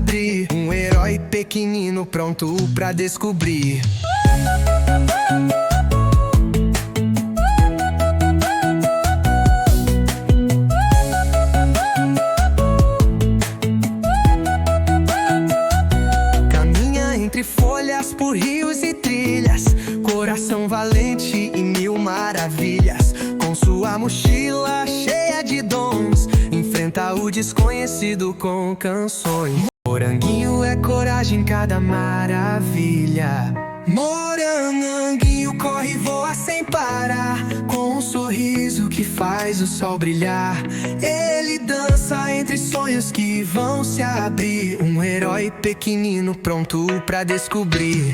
abrir. Um herói pequenino pronto pra descobrir. Caminha entre folhas por rios e trilhas, coração valente e mil maravilhas. Com sua mochila cheia de dons, enfrenta o desconhecido com canções. Moranguinho é coragem em cada maravilha. Moranguinho corre e voa sem parar, com um sorriso que faz o sol brilhar. Ele dança entre sonhos que vão se abrir. Um herói pequenino pronto pra descobrir.